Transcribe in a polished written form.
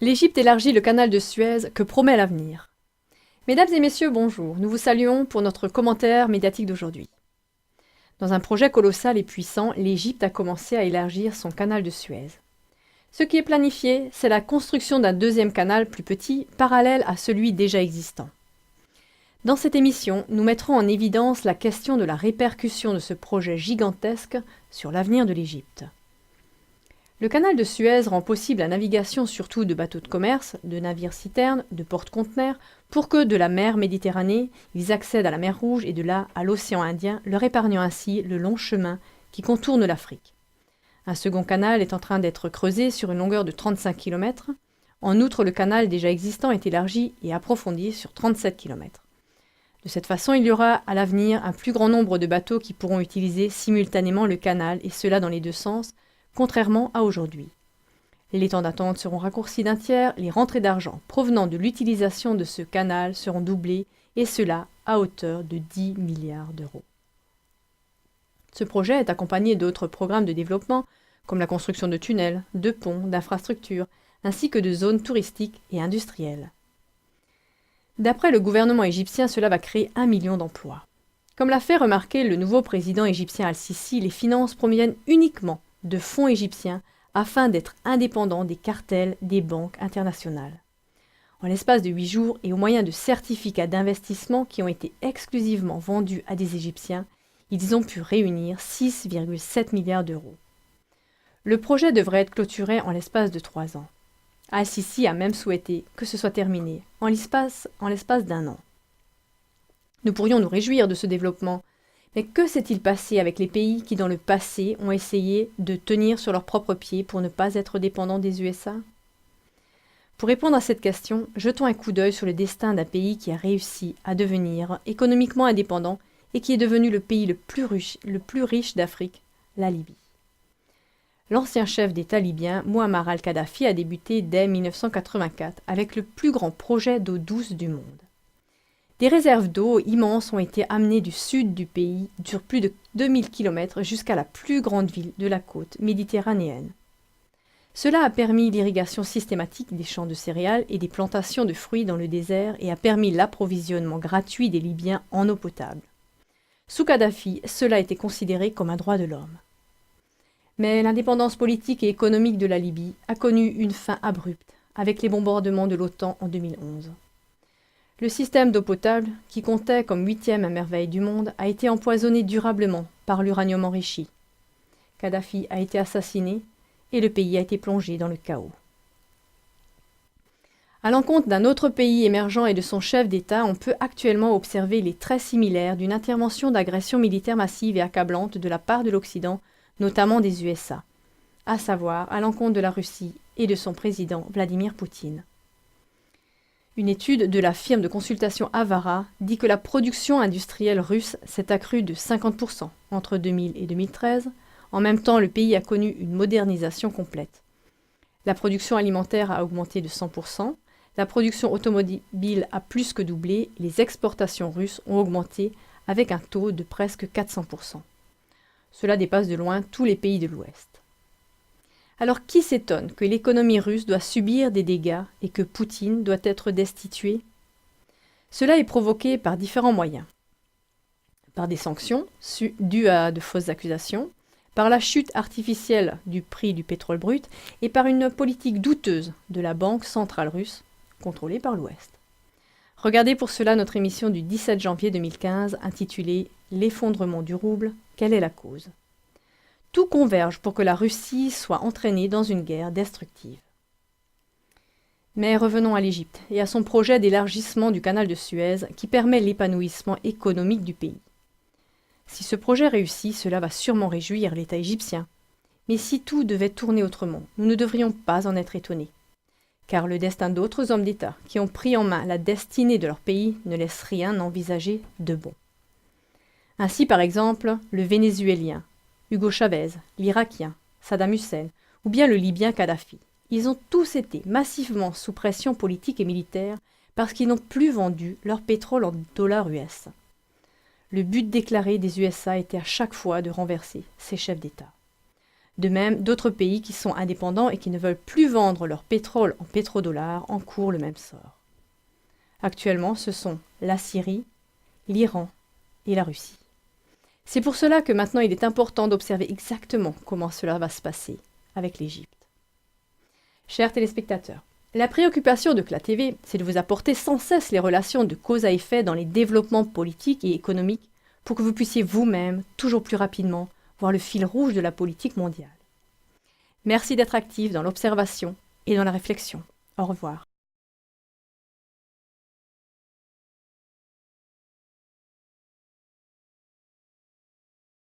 L'Égypte élargit le canal de Suez que promet l'avenir. Mesdames et messieurs, bonjour. Nous vous saluons pour notre commentaire médiatique d'aujourd'hui. Dans un projet colossal et puissant, l'Égypte a commencé à élargir son canal de Suez. Ce qui est planifié, c'est la construction d'un deuxième canal plus petit, parallèle à celui déjà existant. Dans cette émission, nous mettrons en évidence la question de la répercussion de ce projet gigantesque sur l'avenir de l'Égypte. Le canal de Suez rend possible la navigation surtout de bateaux de commerce, de navires-citernes, de porte-conteneurs, pour que de la mer Méditerranée, ils accèdent à la mer Rouge et de là à l'océan Indien, leur épargnant ainsi le long chemin qui contourne l'Afrique. Un second canal est en train d'être creusé sur une longueur de 35 km. En outre, le canal déjà existant est élargi et approfondi sur 37 km. De cette façon, il y aura à l'avenir un plus grand nombre de bateaux qui pourront utiliser simultanément le canal, et cela dans les deux sens, contrairement à aujourd'hui. Les temps d'attente seront raccourcis d'un tiers, les rentrées d'argent provenant de l'utilisation de ce canal seront doublées, et cela à hauteur de 10 milliards d'euros. Ce projet est accompagné d'autres programmes de développement, comme la construction de tunnels, de ponts, d'infrastructures, ainsi que de zones touristiques et industrielles. D'après le gouvernement égyptien, cela va créer 1 million d'emplois. Comme l'a fait remarquer le nouveau président égyptien Al-Sisi, les finances proviennent uniquement de fonds égyptiens afin d'être indépendants des cartels des banques internationales. En l'espace de 8 jours et au moyen de certificats d'investissement qui ont été exclusivement vendus à des Égyptiens, ils ont pu réunir 6,7 milliards d'euros. Le projet devrait être clôturé en l'espace de 3 ans. Al-Sisi a même souhaité que ce soit terminé en l'espace d'un an. Nous pourrions nous réjouir de ce développement, mais que s'est-il passé avec les pays qui dans le passé ont essayé de tenir sur leurs propres pieds pour ne pas être dépendants des USA ? Pour répondre à cette question, jetons un coup d'œil sur le destin d'un pays qui a réussi à devenir économiquement indépendant et qui est devenu le pays le plus riche d'Afrique, la Libye. L'ancien chef d'État libyen, Mouammar al-Kadhafi, a débuté dès 1984 avec le plus grand projet d'eau douce du monde. Des réserves d'eau immenses ont été amenées du sud du pays sur plus de 2000 km jusqu'à la plus grande ville de la côte méditerranéenne. Cela a permis l'irrigation systématique des champs de céréales et des plantations de fruits dans le désert et a permis l'approvisionnement gratuit des Libyens en eau potable. Sous Kadhafi, cela était considéré comme un droit de l'homme. Mais l'indépendance politique et économique de la Libye a connu une fin abrupte avec les bombardements de l'OTAN en 2011. Le système d'eau potable, qui comptait comme 8e merveille du monde, a été empoisonné durablement par l'uranium enrichi. Kadhafi a été assassiné et le pays a été plongé dans le chaos. À l'encontre d'un autre pays émergent et de son chef d'État, on peut actuellement observer les traits similaires d'une intervention d'agression militaire massive et accablante de la part de l'Occident, notamment des USA, à savoir à l'encontre de la Russie et de son président Vladimir Poutine. Une étude de la firme de consultation Avara dit que la production industrielle russe s'est accrue de 50% entre 2000 et 2013. En même temps, le pays a connu une modernisation complète. La production alimentaire a augmenté de 100%, la production automobile a plus que doublé, et les exportations russes ont augmenté avec un taux de presque 400%. Cela dépasse de loin tous les pays de l'Ouest. Alors qui s'étonne que l'économie russe doit subir des dégâts et que Poutine doit être destitué ? Cela est provoqué par différents moyens. Par des sanctions dues à de fausses accusations, par la chute artificielle du prix du pétrole brut et par une politique douteuse de la Banque centrale russe, contrôlée par l'Ouest. Regardez pour cela notre émission du 17 janvier 2015 intitulée « L'effondrement du rouble, quelle est la cause ?» Tout converge pour que la Russie soit entraînée dans une guerre destructive. Mais revenons à l'Égypte et à son projet d'élargissement du canal de Suez qui permet l'épanouissement économique du pays. Si ce projet réussit, cela va sûrement réjouir l'État égyptien. Mais si tout devait tourner autrement, nous ne devrions pas en être étonnés. Car le destin d'autres hommes d'État qui ont pris en main la destinée de leur pays ne laisse rien envisager de bon. Ainsi, par exemple, le Vénézuélien, Hugo Chavez, l'Irakien, Saddam Hussein, ou bien le Libyen Kadhafi. Ils ont tous été massivement sous pression politique et militaire parce qu'ils n'ont plus vendu leur pétrole en dollars US. Le but déclaré des USA était à chaque fois de renverser ces chefs d'État. De même, d'autres pays qui sont indépendants et qui ne veulent plus vendre leur pétrole en pétrodollars encourent le même sort. Actuellement, ce sont la Syrie, l'Iran et la Russie. C'est pour cela que maintenant il est important d'observer exactement comment cela va se passer avec l'Égypte. Chers téléspectateurs, la préoccupation de CLA TV, c'est de vous apporter sans cesse les relations de cause à effet dans les développements politiques et économiques pour que vous puissiez vous-même, toujours plus rapidement, voir le fil rouge de la politique mondiale. Merci d'être actif dans l'observation et dans la réflexion. Au revoir.